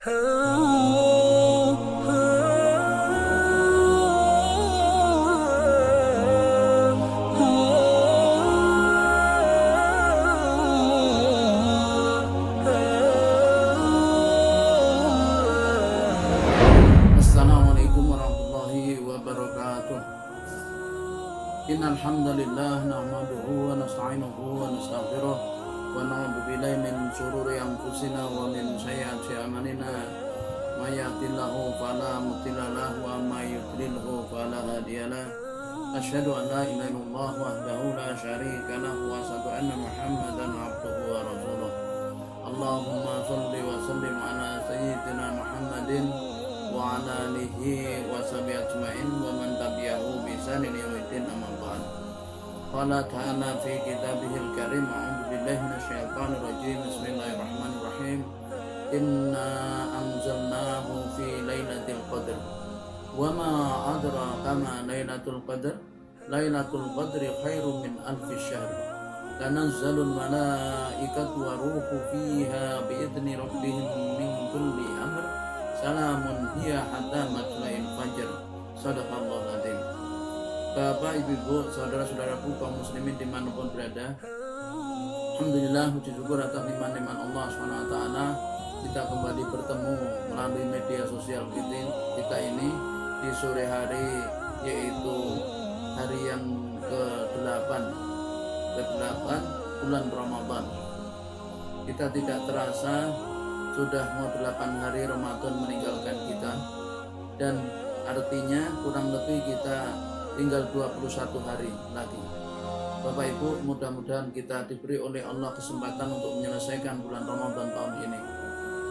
Assalamualaikum warahmatullahi wabarakatuh. Innal hamdalillah nahmaduhu wa nasta'inuhu wa nastaghfiruh wa na'udzu billahi min shururi anfusina wa min sayyiati a'malina. May yahdihillahu fala mudilla lahu wa may yudlilhu fala hadiyalah. Asyhadu an la ilaha illallah wahdahu la syarika lahu wa asyhadu anna Muhammadan abduhu wa rasuluh. Allahumma shalli wa sallim ala sayyidina Muhammadin wa ala alihi wa sahbihi ajma'in wa man tabi'ahu bi ihsan ila yaumil amma ba'd. Qala ta'ala fi kitabihil karim, a'udzu billahi minasyaitonir rajim. Bismillahirrahmanirrahim. Inna anzalnahu fi lailatul qadr. Wa ma adraka ma lailatul qadr. Lailatul qadri khairum min alfi syahr. Tanazzalul malaikatu wa ruhu fiha bi idzni rabbihim min kulli amr. Salamun hiya hatta matla'il fajr. Shadaqallahul adzim. Bapak, ibu, saudara-saudaraku kaum muslimin dimanapun berada, alhamdulillah, puji syukur atas nikmat-nikmat Allah SWT. Kita kembali bertemu melalui media sosial kita ini di sore hari, yaitu hari yang ke-8 bulan Ramadan. Kita tidak terasa sudah mau 8 hari Ramadan meninggalkan kita, dan artinya kurang lebih kita tinggal 21 hari lagi. Bapak Ibu, mudah-mudahan kita diberi oleh Allah kesempatan untuk menyelesaikan bulan Ramadan tahun ini,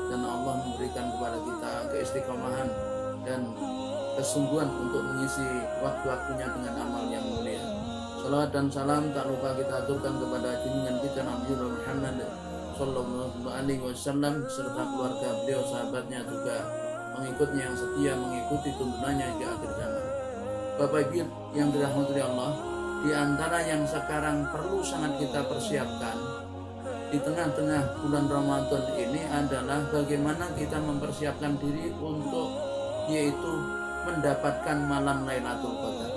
dan Allah memberikan kepada kita keistiqomahan dan kesungguhan untuk mengisi waktu-waktunya dengan amal yang mulia. Salawat dan salam tak lupa kita aturkan kepada junjungan kita Nabi Muhammad Sallallahu Alaihi Wasallam serta keluarga beliau, sahabatnya, juga mengikutnya yang setia mengikuti tuntunannya hingga akhir zaman. Bapak Ibu yang dirahmati Allah, di antara yang sekarang perlu sangat kita persiapkan di tengah-tengah bulan Ramadan ini adalah bagaimana kita mempersiapkan diri untuk yaitu mendapatkan malam Lailatul Qadar.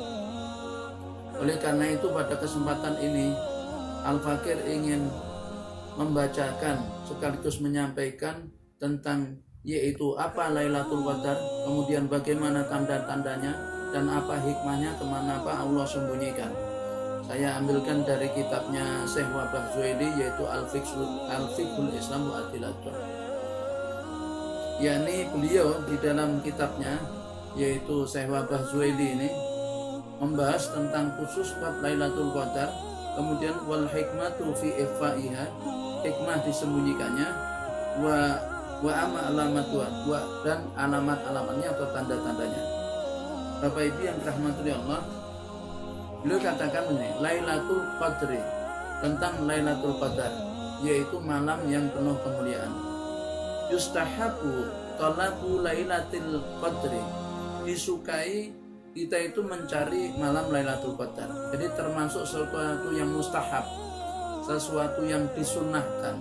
Oleh karena itu pada kesempatan ini Al-Fakir ingin membacakan sekaligus menyampaikan tentang yaitu apa Lailatul Qadar, kemudian bagaimana tanda-tandanya, dan apa hikmahnya, kemana apa Allah sembunyikan. Saya ambilkan dari kitabnya Syekh Wahbah Zuhaili, yaitu Al-Fiqhul Islam wa Adilatun. Yakni beliau di dalam kitabnya, yaitu Syekh Wahbah Zuhaili ini membahas tentang khusus bab Lailatul Qadar, kemudian wal hikmatu fi ikhfaiha, hikmah disembunyikannya, wa alamatuha, dan alamat-alamatnya atau tanda-tandanya. Bapak Ibu yang dirahmati Allah, beliau katakan ini Lailatul Qadri, tentang Lailatul Qadar, yaitu malam yang penuh kemuliaan. Yustahabu talabu Lailatul Qadri, disukai kita itu mencari malam Lailatul Qadar. Jadi termasuk sesuatu yang mustahab, sesuatu yang disunnahkan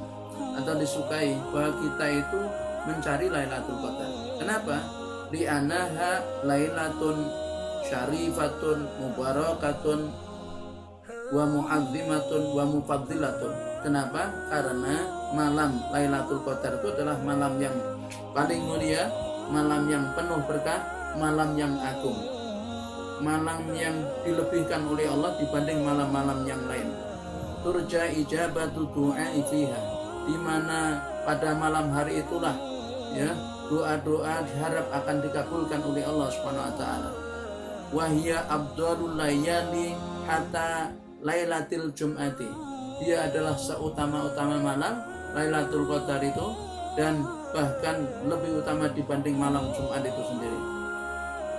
atau disukai bahwa kita itu mencari Lailatul Qadar. Kenapa? Li'anaha lailatun syarifatun mubarakatun wa mu'azzimatun wa mufaddilatun. Kenapa? Karena malam Lailatul Qadar itu adalah malam yang paling mulia, malam yang penuh berkah, malam yang agung, malam yang dilebihkan oleh Allah dibanding malam-malam yang lain. Turja ijabatu du'ai fiha, di mana pada malam hari itulah ya doa-doa diharap akan dikabulkan oleh Allah Subhanahu wa taala. Wa hiya afdhalul layali hatta lailatul jum'ati. Dia adalah seutama-utama malam Lailatul Qadar itu, dan bahkan lebih utama dibanding malam Jumat itu sendiri.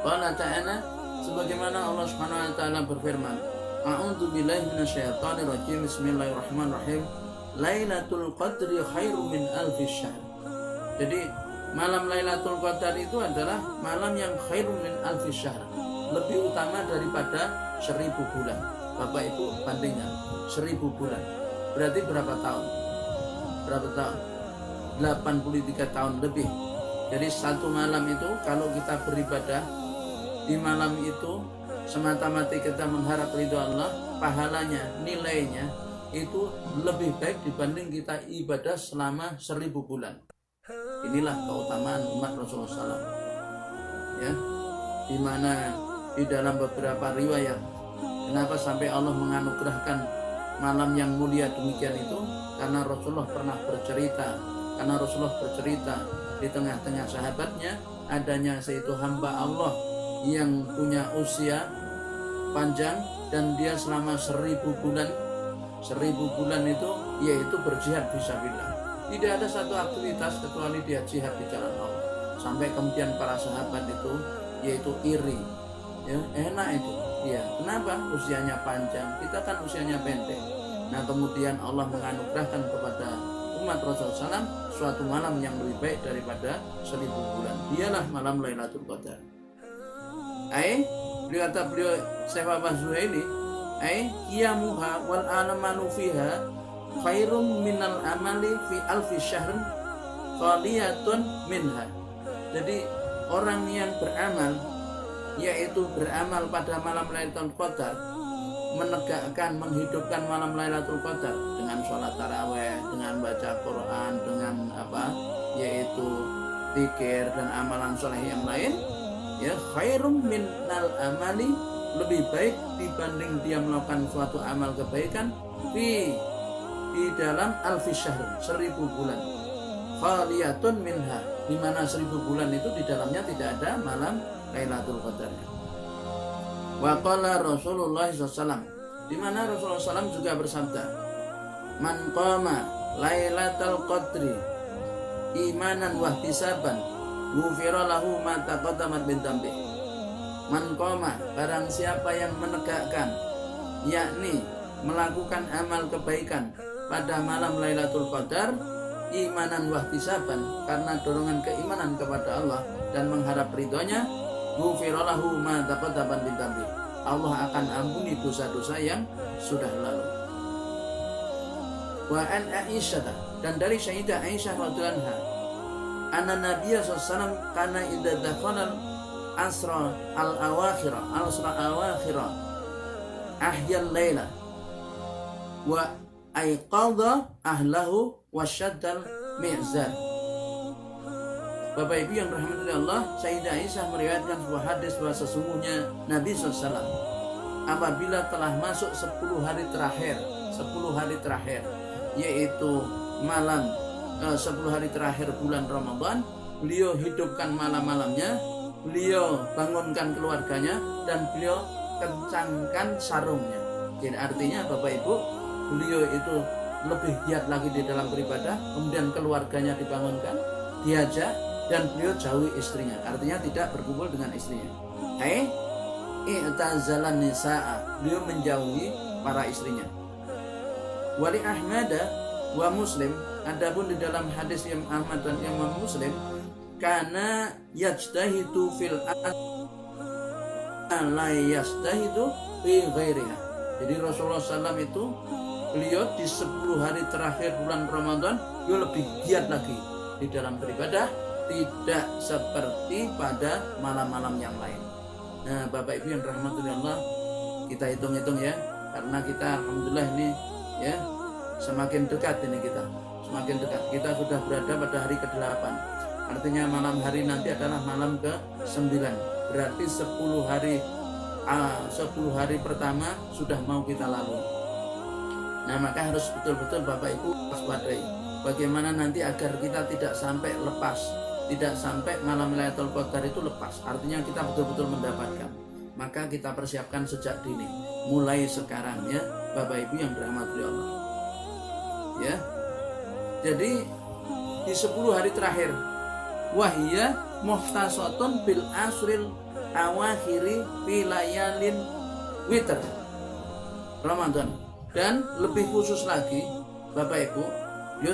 Qala ta'ala, sebagaimana Allah Subhanahu wa taala berfirman, a'udzu billahi minasyaitonir rajim. Bismillahirrahmanirrahim. Lailatul Qadri khairum min alfi syahr. Jadi malam Lailatul Qadar itu adalah malam yang khairun min alfi syahr, lebih utama daripada 1000 bulan. Bapak Ibu bandingkan 1000 bulan berarti berapa tahun? 83 tahun lebih. Jadi satu malam itu kalau kita beribadah di malam itu semata-mata kita mengharap ridho Allah, pahalanya, nilainya itu lebih baik dibanding kita ibadah selama 1000 bulan. Inilah keutamaan umat Rasulullah SAW. Ya, dimana di dalam beberapa riwayat, kenapa sampai Allah menganugerahkan malam yang mulia demikian itu? Karena Rasulullah pernah bercerita, di tengah-tengah sahabatnya adanya yaitu hamba Allah yang punya usia panjang dan dia selama 1000 bulan itu yaitu berjihad fisabilillah. Tidak ada satu aktivitas kecuali dia jihad di jalan Allah. Sampai kemudian para sahabat itu yaitu iri. Ya, enak itu. Ya, kenapa? Usianya panjang, kita kan usianya pendek. Nah, kemudian Allah menganugerahkan kepada umat Rasulullah SAW suatu malam yang lebih baik daripada 1000 bulan. Dialah malam Lailatul Qadar. Beliau Syekh Wahbah Zuhaili, qiyamuha wal amalu fiha khairum minal amali fi alfi syahrin khaliyatun minha. Jadi orang yang beramal, yaitu beramal pada malam Lailatul Qadar, menegakkan, menghidupkan malam Lailatul Qadar dengan sholat taraweh, dengan baca Quran, dengan yaitu zikir dan amalan soleh yang lain, ya khairum minal amali, lebih baik dibanding dia melakukan suatu amal kebaikan di dalam alfi syahr, 1000 bulan, khaliyatun minha, di mana 1000 bulan itu di dalamnya tidak ada malam Lailatul Qadar. Wa qala Rasulullah SAW, di mana Rasulullah SAW juga bersabda, man qama Lailatul Qadri imanan wa ihtisaban ghufira lahu ma taqaddama min dzambi. Man qama, barang siapa yang menegakkan, yakni melakukan amal kebaikan pada malam Lailatul Qadar imanan wa ihtisaban, karena dorongan keimanan kepada Allah dan mengharap ridhonya, ghufira lahu ma taqaddama min dzambi, Allah akan ampuni dosa-dosa yang sudah lalu. Wa an Aisyah, dan dari Sayyidah Aisyah radhiyallahu anha, anna Nabiya sallallahu alaihi wasallam kana idza dakhala asra al-awakhira ahya al-laila wa aiqadha ahlahu wa syaddal mi'zar. Bapak Ibu yang dirahmati Allah, Sayyidah Aisyah meriwayatkan sebuah hadis bahwa sesungguhnya Nabi SAW apabila telah masuk 10 hari terakhir, yaitu malam 10 hari terakhir bulan Ramadan, beliau hidupkan malam-malamnya, beliau bangunkan keluarganya, dan beliau kencangkan sarungnya. Jadi artinya Bapak Ibu, beliau itu lebih giat lagi di dalam beribadah, kemudian keluarganya dibangunkan, diajak, dan beliau jauhi istrinya, artinya tidak berkumpul dengan istrinya. I'tazalan nisa'a, beliau menjauhi para istrinya. Wali Ahmad wa Muslim, adapun di dalam hadis Imam Ahmad dan Imam Muslim, kana yajtahidu fil la yajtahidu fi ghairiha. Jadi Rasulullah SAW itu beliau di 10 hari terakhir bulan Ramadan beliau lebih giat lagi di dalam beribadah, tidak seperti pada malam-malam yang lain. Nah, Bapak Ibu yang dirahmati Allah, kita hitung-hitung ya, karena kita alhamdulillah ini ya semakin dekat kita sudah berada pada hari ke-8. Artinya malam hari nanti adalah malam ke-9. Berarti 10 hari pertama sudah mau kita lalui. Nah, maka harus betul-betul Bapak Ibu waspadai bagaimana nanti agar kita tidak sampai lepas, tidak sampai malam Lailatul Qadar itu lepas. Artinya kita betul-betul mendapatkan. Maka kita persiapkan sejak dini, mulai sekarang ya Bapak Ibu yang dirahmati Allah. Ya. Jadi di 10 hari terakhir, wahiyya muhtasatun bil asril awakhiri fi layalin witr Ramadan. Dan lebih khusus lagi Bapak Ibu,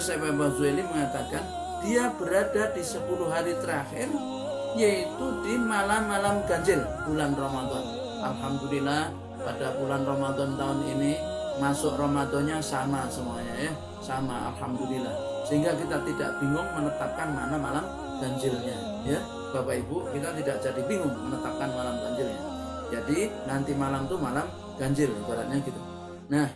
Syekh Wahbah Zuhaili mengatakan dia berada di 10 hari terakhir, yaitu di malam-malam ganjil bulan Ramadan. Alhamdulillah pada bulan Ramadan tahun ini masuk Ramadannya sama semuanya ya, sama alhamdulillah. Sehingga kita tidak bingung menetapkan mana malam ganjilnya, ya Bapak Ibu, kita tidak jadi bingung menetapkan malam ganjilnya. Jadi nanti malam tuh malam ganjil ibaratnya gitu. Nah,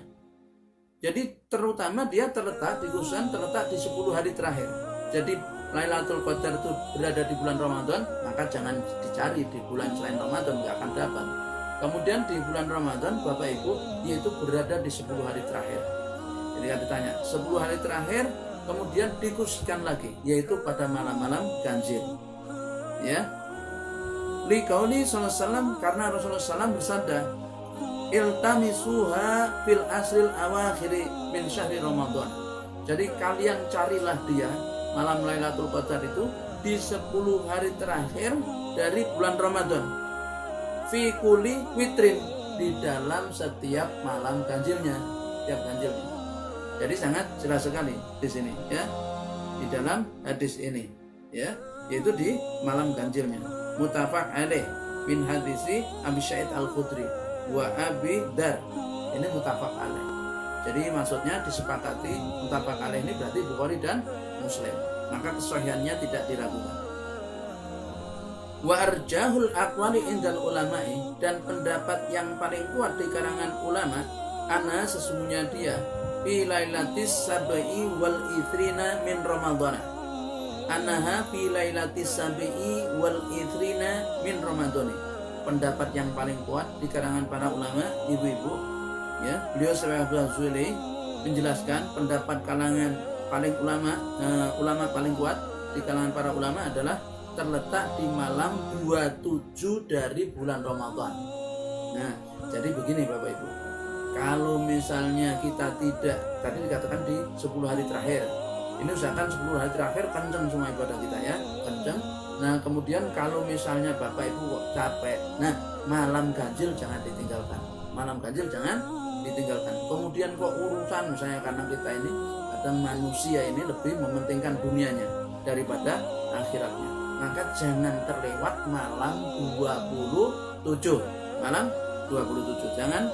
jadi terutama dia terletak di khususan terletak di 10 hari terakhir. Jadi Lailatul Qadar itu berada di bulan Ramadan, maka jangan dicari di bulan selain Ramadan, nggak akan dapat. Kemudian di bulan Ramadan Bapak Ibu yaitu berada di 10 hari terakhir. Jadi kan ditanya 10 hari terakhir, kemudian dikhususkan lagi yaitu pada malam-malam ganjil. Ya. Liqauli sallallahu alaihi wasallam, karena Rasulullah SAW bersabda, iltamisuha fil asril awakhiri min syahri Ramadan. Jadi kalian carilah dia malam Lailatul Qadar itu di 10 hari terakhir dari bulan Ramadan. Fi kulli witrin, di dalam setiap malam ganjilnya, setiap ganjilnya. Jadi sangat jelas sekali di sini, ya, di dalam hadis ini, ya, yaitu di malam ganjilnya. Muttafaq alaih min hadisi Abi Sa'id Al-Khudri wa Abi Dar. Ini muttafaq alaih. Jadi maksudnya disepakati, muttafaq alaih ini berarti Bukhari dan Muslim. Maka kesahihannya tidak diragukan. Wa arjahul aqwali indal ulama'i, dan pendapat yang paling kuat di kalangan ulama, ana sesungguhnya dia fi lailatis sab'i wal ithrina min Ramadhan. Anaha fi lailatis sab'i wal ithrina min Ramadhan. Pendapat yang paling kuat di kalangan para ulama, ibu-ibu, ya, beliau Syekh Zuhaili menjelaskan pendapat kalangan paling ulama paling kuat di kalangan para ulama adalah terletak di malam 27 dari bulan Ramadan. Nah, jadi begini Bapak Ibu, kalau misalnya kita tidak, tadi dikatakan di 10 hari terakhir, ini usahakan 10 hari terakhir kenceng semua ibadah kita, ya, kenceng. Nah, kemudian kalau misalnya Bapak Ibu kok capek, nah malam ganjil jangan ditinggalkan, malam ganjil jangan ditinggalkan. Kemudian kok urusan misalnya, karena kita ini ada manusia ini lebih mementingkan dunianya daripada akhiratnya, maka jangan terlewat malam 27, malam 27 jangan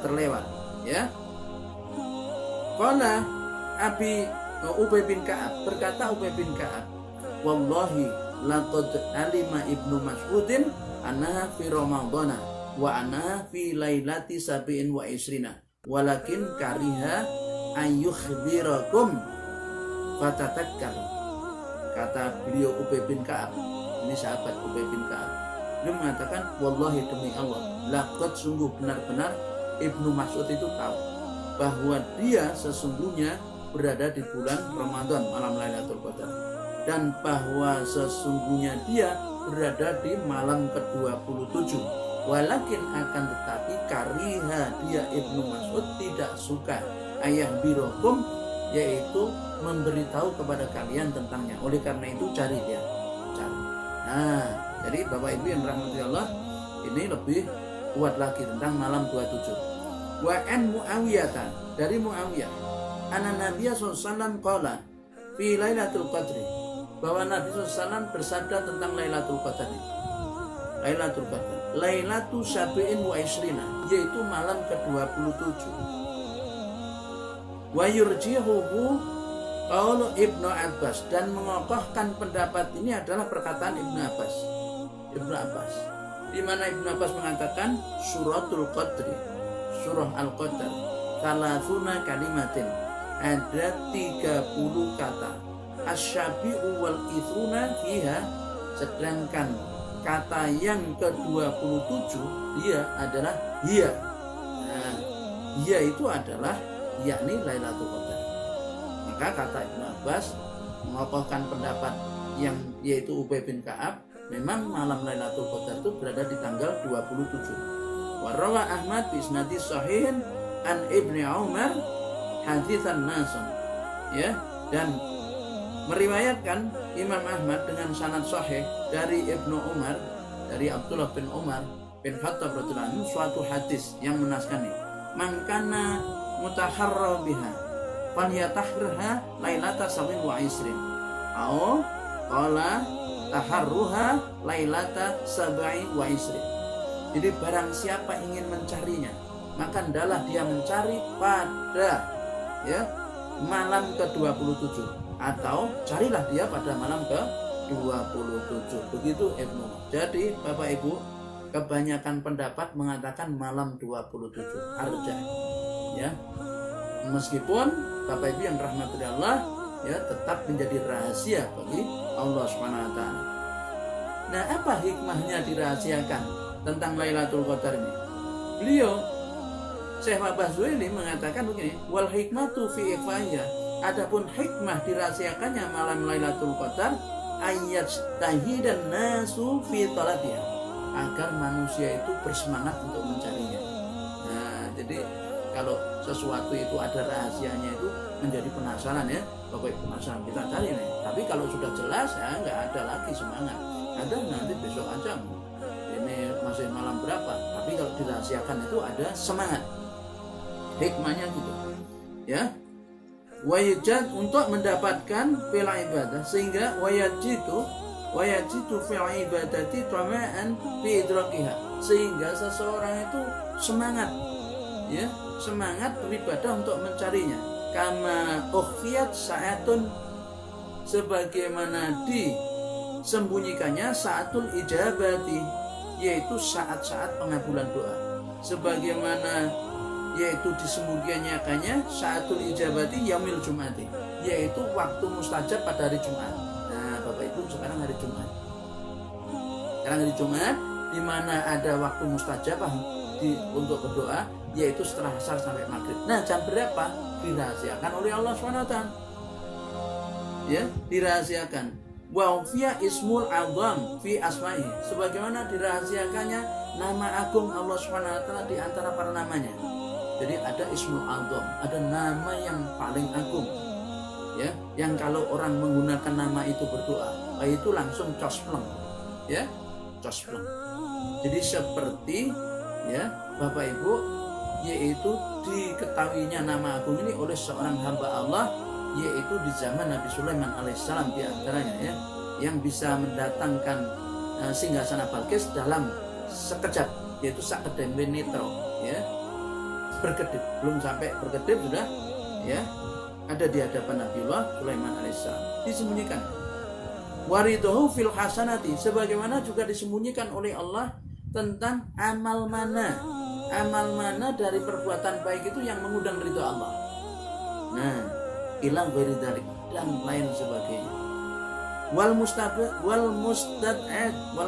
terlewat, ya. Qala Abi Ubay bin Ka'ab, berkata Ubay bin Ka'ab, wallahi laqad alima Ibnu Mas'udin anna fi Ramadhana wa ana fi lailati sabi'in wa isrina walakin kariha ayyukhbirakum fatatakkal. Kata beliau Ubay bin Ka'ab, ini sahabat Ubay bin Ka'ab, dia mengatakan, wallahi demi Allah, laqad sungguh benar-benar Ibnu Mas'ud itu tahu bahwa dia sesungguhnya berada di bulan Ramadan malam Lailatul Qadar, dan bahwa sesungguhnya dia berada di malam ke-27. Walakin akan tetapi kariha, dia Ibnu Mas'ud tidak suka ayah birokum, yaitu memberitahu kepada kalian tentangnya. Oleh karena itu cari dia, cari. Nah, jadi Bapak Ibu yang dirahmati Allah, ini lebih kuat lagi tentang malam 27. Wa an Muawiyah, dari Muawiyah, anna Nabiya SAW qala fi Lailatul Qadri, bahwa Nabi SAW bersabda tentang Lailatul Qadri. Lailatul Qadri, Lailatul Sabi'in wa Isrina, yaitu malam ke-27. Wa yurjihuhu qaulu Ibnu Abbas, dan mengokohkan pendapat ini adalah perkataan Ibnu Abbas. Di mana Ibnu Abbas mengatakan suratul Qadri, surah Al-Qadar, salasuna kalimatin, ada 30 kata. Asyabi'u wal ithruna fiha, sedangkan kata yang ke-27 dia adalah hiya. Nah, hiya itu adalah yakni Lailatul Qadar. Maka kata Ibnu Abbas mengokohkan pendapat yang yaitu Ubay bin Ka'ab, memang malam Lailatul Qadar itu berada di tanggal 27. Wa rawa Ahmad bi isnadi sahihin an Ibnu Umar haditsan nasan, ya, dan meriwayatkan Imam Ahmad dengan sanad sahih dari Ibnu Umar, dari Abdullah bin Umar bin Khattab radhiyallahu anhu, suatu hadis yang menaskan ini, man kana mutaharra biha falyatahrirha lailata sab'in wa isrin, au qala taharruha lailata sab'i wa isrin. Jadi barang siapa ingin mencarinya, maka hendaklah dia mencari pada, ya, malam ke-27. atau carilah dia pada malam ke 27. Begitu Ibnu. Jadi Bapak Ibu, kebanyakan pendapat mengatakan malam 27 arja, ya. Meskipun Bapak Ibu yang rahmati Allah, ya, tetap menjadi rahasia bagi Allah Subhanahu wa taala. Nah, apa hikmahnya dirahasiakan tentang Lailatul Qadar ini? Beliau Syekh Wahbah Zuhaili mengatakan begini, wal hikmatu fi ikhfaiha, adapun hikmah dirahasiakannya malam Lailatul Qadar ayat tahidan nasu fi talabiha, agar manusia itu bersemangat untuk mencarinya. Nah, jadi kalau sesuatu itu ada rahasianya itu menjadi penasaran, ya. Pokoknya penasaran, kita cari nih. Tapi kalau sudah jelas, ya nggak ada lagi semangat. Ada nanti besok aja. Ini masih malam berapa? Tapi kalau dirahasiakan itu ada semangat. Hikmahnya gitu, ya. Wajid untuk mendapatkan fil ibadah, sehingga wajidu fil ibadati tama'an fi idrakiha, sehingga seseorang itu semangat, ya, semangat beribadah untuk mencarinya. Kama ukhfiyat sa'atun, sebagaimana disembunyikannya sa'atul ijabati, yaitu saat-saat pengabulan doa. Sebagaimana yaitu disembunyikannya sa'atul ijabati yaumil jum'ati, yaitu waktu mustajab pada hari Jumat. Nah, Bapak Ibu, sekarang hari Jumat. Sekarang hari Jumat, di mana ada waktu mustajabah untuk berdoa, yaitu setelah asar sampai maghrib. Nah, jam berapa? Dirahasiakan oleh Allah SWT, ya, dirahasiakan. Wa fiya ismul azam fi asma'i, sebagaimana dirahasiakannya nama agung Allah SWT di antara para namanya. Jadi ada ismul azam, ada nama yang paling agung, ya, yang kalau orang menggunakan nama itu berdoa, itu langsung cospleng, ya, cospleng. Jadi seperti, ya, Bapak Ibu, yaitu diketahuinya nama agung ini oleh seorang hamba Allah, yaitu di zaman Nabi Sulaiman alaihissalam di antaranya, ya, yang bisa mendatangkan singgasana Balkis dalam sekejap, yaitu sakedembe nitro, ya, berkedip, belum sampai berkedip sudah, ya, ada di hadapan Nabiullah Sulaiman alaihissalam, disembunyikan. Waridahu fil hasanati, sebagaimana juga disembunyikan oleh Allah tentang amal mana dari perbuatan baik itu yang mengundang ridho Allah. Nah, ilang beridalik dan lain sebagainya. Wal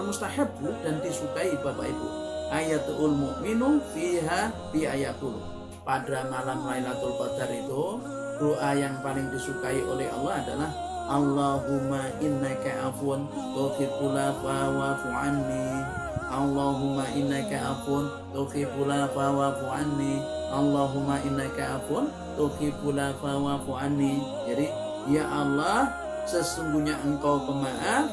mustahabbu, dan disukai Bapak Ibu, ayatul mu'minu fiha bi ayakul, pada malam Lailatul Qadar itu doa yang paling disukai oleh Allah adalah Allahumma innaka afun tuhibbul afwa wa'fu anni, Allahumma innaka afun tuhibbul afwa wa'fu anni, Allahumma innaka afun tuhibbul afwa wa'fu anni. Jadi, ya Allah, sesungguhnya Engkau pemaaf,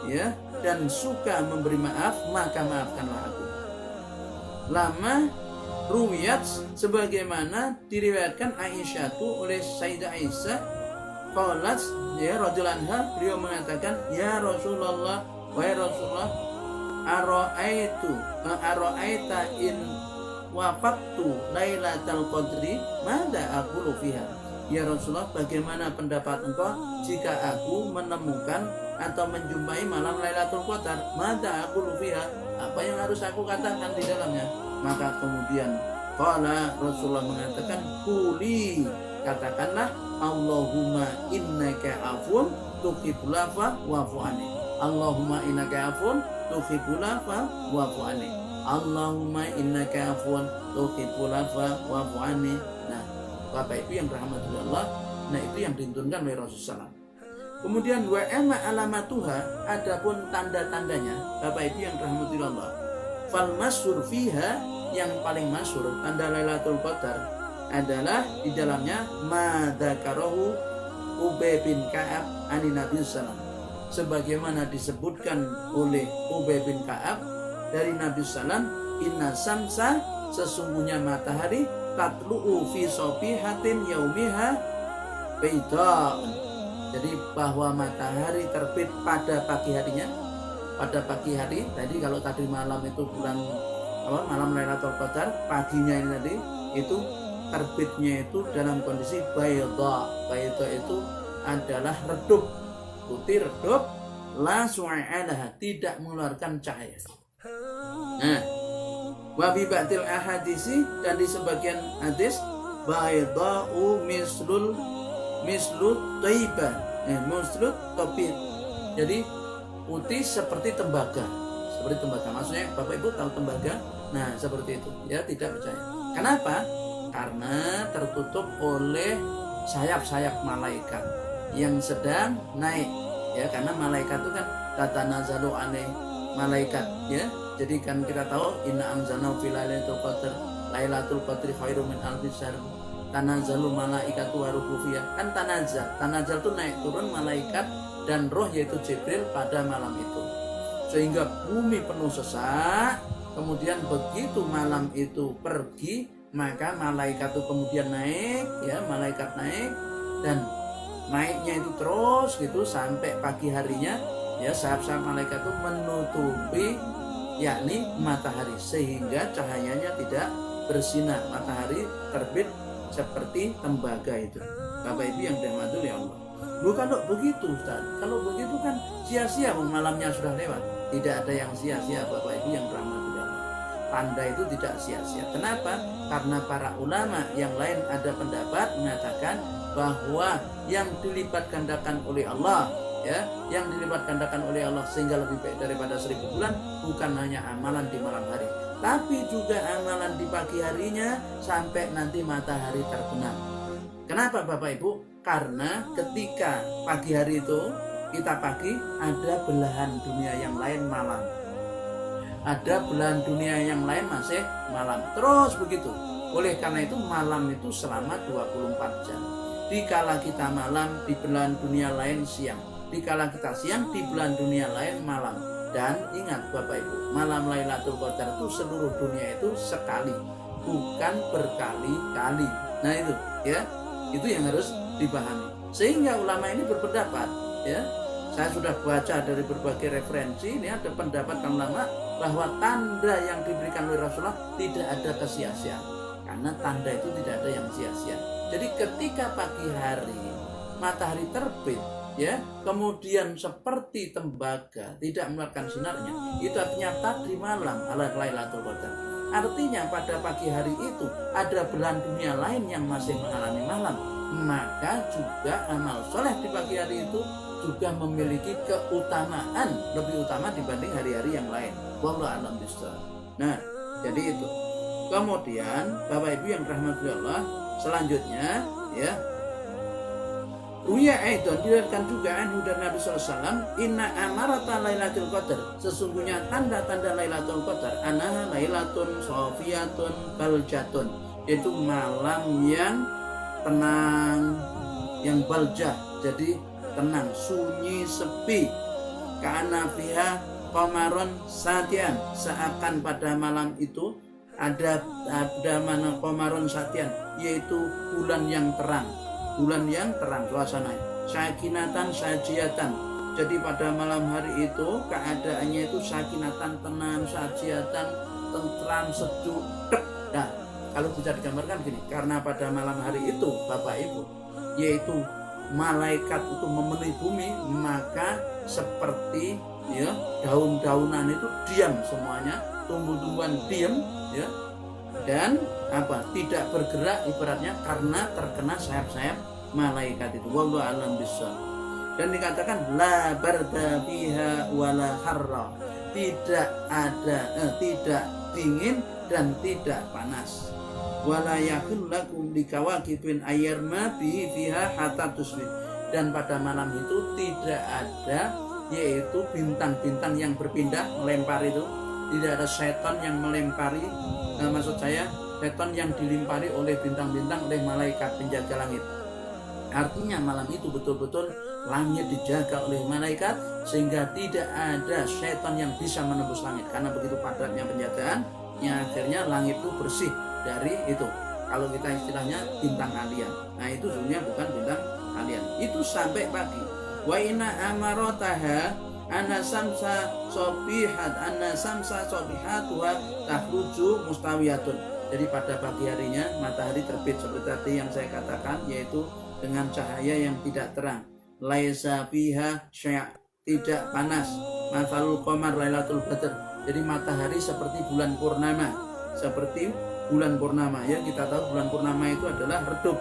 ya, dan suka memberi maaf, maka maafkanlah aku. Lama ruwiyat, sebagaimana diriwayatkan Aisyah oleh Sayyidah Aisyah, qalat, ya, radhiyallahu anha, beliau mengatakan, ya Rasulullah, wahai Rasulullah, ara'aita in wafaqtu lailatal qadri mada aqulu fiha. Ya Rasulullah, bagaimana pendapat engkau jika aku menemukan atau menjumpai malam Lailatul Qadar? Mada aqulu fiha, apa yang harus aku katakan di dalamnya? Maka kemudian qala, Rasulullah mengatakan, quli, katakanlah, Allahumma innaka afun tuhibbul afwa wa'fu anni, Allahumma innaka afun tuhibbul afwa wa'fu anni, Allahumma innaka afun tuhibbul afwa wa'fu anni. Nah, Bapak Ibu yang rahmati Allah, nah itu yang dituntunkan oleh Rasulullah. Kemudian wa amma alamatuha, adapun tanda-tandanya, Bapak Ibu yang rahmati Allah, fal masyhur fiha, yang paling masyhur tanda Lailatul Qadar adalah di dalamnya madzakarahu Ubay bin Ka'ab ani Nabi sallallahu, sebagaimana disebutkan oleh Ubay bin Ka'ab dari Nabi sallallahu, inna samsa, sesungguhnya matahari, tatlu'u fi sofihatin yaumiha baida, jadi bahwa matahari terbit pada pagi harinya, pada pagi hari. Tadi kalau tadi malam itu malam Lailatul Qadar, paginya ini tadi itu terbitnya itu dalam kondisi baida. Baida itu adalah redup, putih redup, la su'alaha, tidak mengeluarkan cahaya. Nah, wa bi ba'dil ahadisi, dan di sebagian hadis bayda'u mislu taiba, mislu topit. Jadi putih seperti tembaga, maksudnya Bapak Ibu tahu tembaga. Nah, seperti itu ya, tidak percaya. Kenapa? Karena tertutup oleh sayap-sayap malaikat yang sedang naik ya, karena malaikat itu kan tatanazzalu alaihi malaikat ya. Jadi kan kita tahu inna anzalnahu fi lailatul qadri khairum min alfi syahr, tanazzalu malaikatu wa ruhu fiha. Kan tanazal itu naik turun malaikat dan roh, yaitu Jibril pada malam itu, sehingga bumi penuh sesak. Kemudian begitu malam itu pergi, maka malaikat itu kemudian naik ya, malaikat naik, dan naiknya itu terus gitu sampai pagi harinya ya, sayap-sayap malaikat itu menutupi yakni matahari, sehingga cahayanya tidak bersinar. Matahari terbit seperti tembaga itu. Bapak Ibu yang dirahmati oleh Allah. Kalau begitu Ustaz, kalau begitu kan sia-sia, malamnya sudah lewat. Tidak ada yang sia-sia Bapak Ibu yang dirahmati oleh Allah. Tanda itu tidak sia-sia. Kenapa? Karena para ulama yang lain ada pendapat mengatakan bahwa yang dilipat gandakan oleh Allah ya, yang dilipat gandakan oleh Allah sehingga lebih baik daripada 1000 bulan, bukan hanya amalan di malam hari, tapi juga amalan di pagi harinya sampai nanti matahari terbenam. Kenapa Bapak Ibu? Karena ketika pagi hari itu kita pagi, ada belahan dunia yang lain malam, ada belahan dunia yang lain masih malam, terus begitu. Oleh karena itu malam itu selama 24 jam. Dikala kita malam, di belahan dunia lain siang. Dikala kita siang, di belahan dunia lain malam. Dan ingat Bapak Ibu, malam Lailatul Qadar itu seluruh dunia itu sekali, bukan berkali-kali. Nah itu ya, itu yang harus dipahami. Sehingga ulama ini berpendapat ya, saya sudah baca dari berbagai referensi, ini ada pendapat ulama bahwa tanda yang diberikan oleh Rasulullah tidak ada kesia-siaan, karena tanda itu tidak ada yang sia-sia. Jadi ketika pagi hari matahari terbit ya, kemudian seperti tembaga tidak mengeluarkan sinarnya, itu artinya tadi malam Lailatul Qadar. Artinya pada pagi hari itu ada belahan dunia lain yang masih mengalami malam, maka juga amal soleh di pagi hari itu juga memiliki keutamaan lebih utama dibanding hari-hari yang lain. Wallahu a'lam bishawab. Nah, jadi itu. Kemudian Bapak Ibu yang dirahmati Allah, selanjutnya ya, Uya Aidon diriwayatkan juga anhu dari Nabi SAW, inna amarata Lailatul Qadar, sesungguhnya tanda-tanda Lailatul Qadar anaha lailatun sofiyatun baljatun, yaitu malam yang tenang, yang baljah, jadi tenang, sunyi, sepi. Ka'ana fiha qamaron satian, seakan pada malam itu ada mana qamaron satian, yaitu bulan yang terang, suasana sakinatan sajiatan. Jadi pada malam hari itu keadaannya itu sakinatan, tenang, sajiatan, tentram, sejuk. Nah, kalau bisa digambarkan gini, karena pada malam hari itu Bapak Ibu, yaitu malaikat itu memenuhi bumi, maka seperti ya, daun-daunan itu diam semuanya, tumbuh-tumbuhan diam ya, dan tidak bergerak ibaratnya karena terkena sayap-sayap malaikat itu. Wallahu a'lam bishawab. Dan dikatakan la barda fiha wala harra, tidak dingin dan tidak panas. Wala yakul lakum likawakibin ayyarma bihi fiha hatta tusbih, dan pada malam itu tidak ada yaitu bintang-bintang yang berpindah melempar itu, tidak ada setan yang melempari, maksud saya setan yang dilimpari oleh bintang-bintang oleh malaikat penjaga langit. Artinya malam itu betul-betul langit dijaga oleh malaikat sehingga tidak ada setan yang bisa menembus langit, karena begitu padatnya penjagaan yang akhirnya langit itu bersih dari itu, kalau kita istilahnya bintang alien. Nah itu sebenarnya bukan bintang alien, itu sampai pagi. Wa inna amarataha anna samsa sobihatuha tahruju mustawiyatun. Jadi pada pagi harinya matahari terbit seperti tadi yang saya katakan, yaitu dengan cahaya yang tidak terang. laisa fiha syai', tidak panas. Mathalul qamar lailatul badr, jadi matahari seperti bulan purnama, seperti bulan purnama ya. Kita tahu bulan purnama itu adalah redup,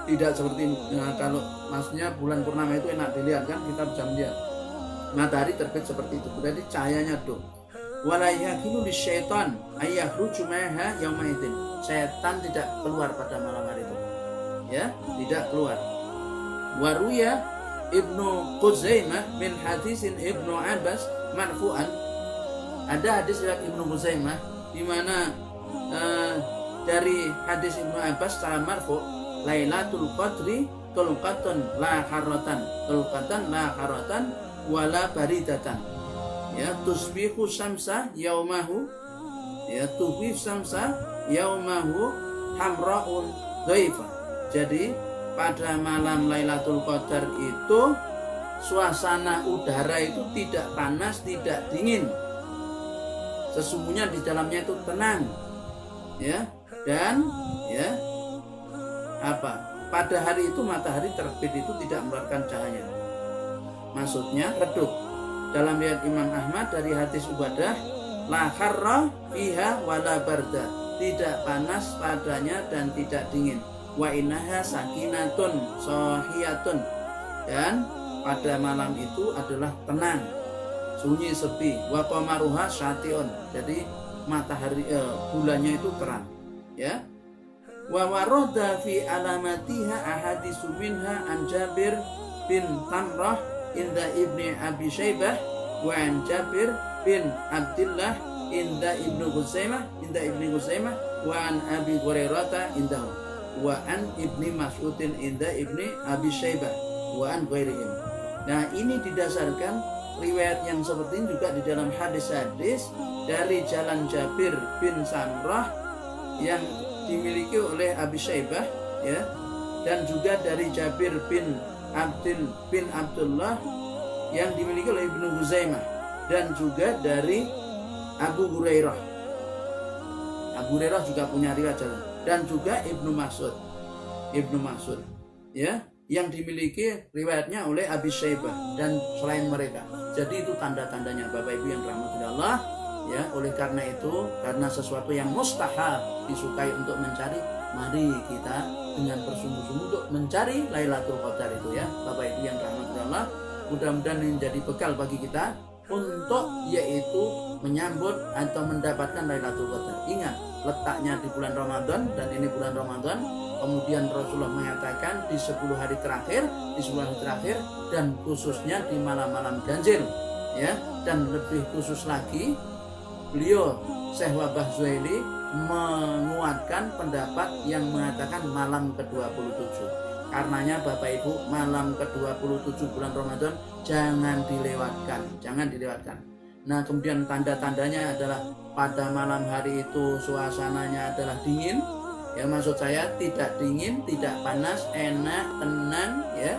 tidak seperti kalau maksudnya bulan purnama itu enak dilihat kan, kita bisa melihat matahari terbit seperti itu, berarti cahayanya redup. Wala yaqilu lisyaitan ayakhruju ma'aha yauma idzin, setan tidak keluar pada malam hari itu ya, tidak keluar. Waruya Ibnu Khuzaimah min hadisin Ibnu Abbas marfu'an, ada hadis riwayat Ibnu Khuzaimah di mana dari hadis Ibnu Abbas secara marfu', Lailatul Qadri tulqatan la harratan, tulqatan la harratan wala baridatan ya, tusbihu samsa yaumahu ya, tuhif samsa yaumahu hamraun dhaifa. Jadi pada malam Lailatul Qadar itu suasana udara itu tidak panas, tidak dingin. Sesungguhnya di dalamnya itu tenang. Ya, dan ya pada hari itu matahari terbit itu tidak mengeluarkan cahaya. Maksudnya redup. Dalam riwayat Imam Ahmad dari hadis Ubadah, la harra fiha wala barda, tidak panas padanya dan tidak dingin. Wa innaha sakinatun sahiyatun, dan pada malam itu adalah tenang, sunyi sepi. Wa qamaruha syatiun, jadi matahari bulannya itu terang ya. Wa warada fi alamatiha ahadisu minha an Jabir bin Tamrah inda Ibni Abi Syaibah wa an Jabir bin Abdullah inda Ibnu Khuzaimah wa an Abi Hurairah indahu wa an Ibni Mas'udin inda Ibni Abi Syaibah wa an ghairihim. Nah, ini didasarkan riwayat yang seperti ini juga di dalam hadis-hadis dari jalan Jabir bin Samrah yang dimiliki oleh Abi Syaibah ya, dan juga dari Jabir bin Abdullah yang dimiliki oleh Ibnu Khuzaimah, dan juga dari Abu Hurairah. Abu Hurairah juga punya riwayat jalan, dan juga Ibnu Mas'ud ya, yang dimiliki riwayatnya oleh Abi Syaibah dan selain mereka. Jadi itu tanda-tandanya Bapak Ibu yang dirahmati Allah ya. Oleh karena itu, karena sesuatu yang mustahil disukai untuk mencari, mari kita dengan bersungguh-sungguh untuk mencari Lailatul Qadar itu ya Bapak Ibu yang dirahmati Allah. Mudah-mudahan ini menjadi bekal bagi kita untuk yaitu menyambut atau mendapatkan Lailatul Qadar. Ingat, letaknya di bulan Ramadan, dan ini bulan Ramadan. Kemudian Rasulullah mengatakan di 10 hari terakhir, dan khususnya di malam-malam ganjil ya. Dan lebih khusus lagi, beliau Syekh Wabah Zuhaili menguatkan pendapat yang mengatakan malam ke-27. Karenanya Bapak Ibu, malam ke-27 bulan Ramadan jangan dilewatkan. Nah, kemudian tanda-tandanya adalah pada malam hari itu suasananya adalah dingin. Ya, maksud saya tidak dingin, tidak panas, enak, tenang ya.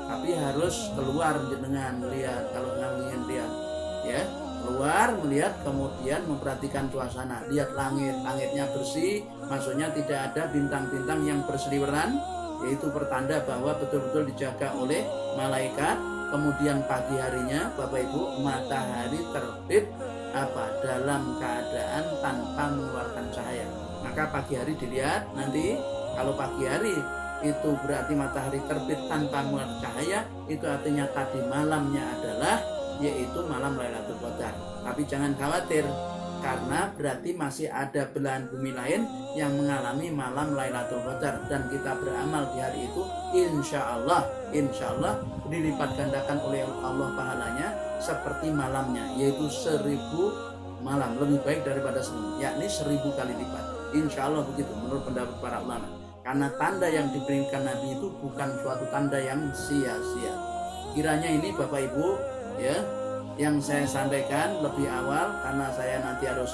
Tapi harus keluar dengan lihat, kalau ingin lihat ya, keluar melihat, kemudian memperhatikan suasana, lihat langitnya bersih, maksudnya tidak ada bintang-bintang yang berseliweran, yaitu pertanda bahwa betul-betul dijaga oleh malaikat. Kemudian pagi harinya Bapak Ibu, matahari terbit dalam keadaan tanpa mengeluarkan cahaya. Maka pagi hari dilihat nanti, kalau pagi hari itu berarti matahari terbit tanpa mengeluarkan cahaya, itu artinya tadi malamnya adalah yaitu malam Lailatul Qadar. Tapi jangan khawatir, karena berarti masih ada belahan bumi lain yang mengalami malam Lailatul Qadar, dan kita beramal di hari itu insya Allah dilipat gandakan oleh Allah pahalanya seperti malamnya, yaitu 1000 malam, lebih baik daripada 1000, yakni 1000 kali lipat. Insya Allah begitu menurut pendapat para ulama. Karena tanda yang diberikan Nabi itu bukan suatu tanda yang sia-sia. Kiranya ini Bapak Ibu ya, yang saya sampaikan lebih awal, karena saya nanti harus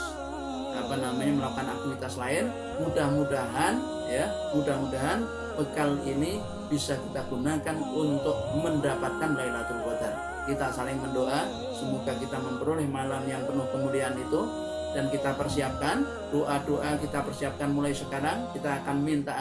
melakukan aktivitas lain. Mudah-mudahan bekal ini bisa kita gunakan untuk mendapatkan Lailatul Qadar. Kita saling mendoa, semoga kita memperoleh malam yang penuh kemuliaan itu, dan kita persiapkan doa-doa, kita persiapkan mulai sekarang. Kita akan minta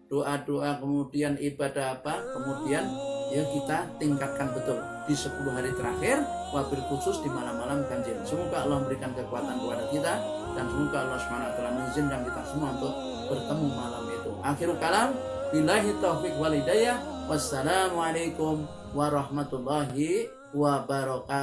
doa-doa, kemudian ibadah kemudian ya kita tingkatkan betul di 10 hari terakhir, wabil khusus di malam-malam ganjil. Semoga Allah memberikan kekuatan kepada kita, dan semoga Allah SWT mengizinkan kita semua untuk bertemu malam itu. Akhirul kalam, billahi taufiq wal hidayah. Wassalamualaikum warahmatullahi wabarakatuh.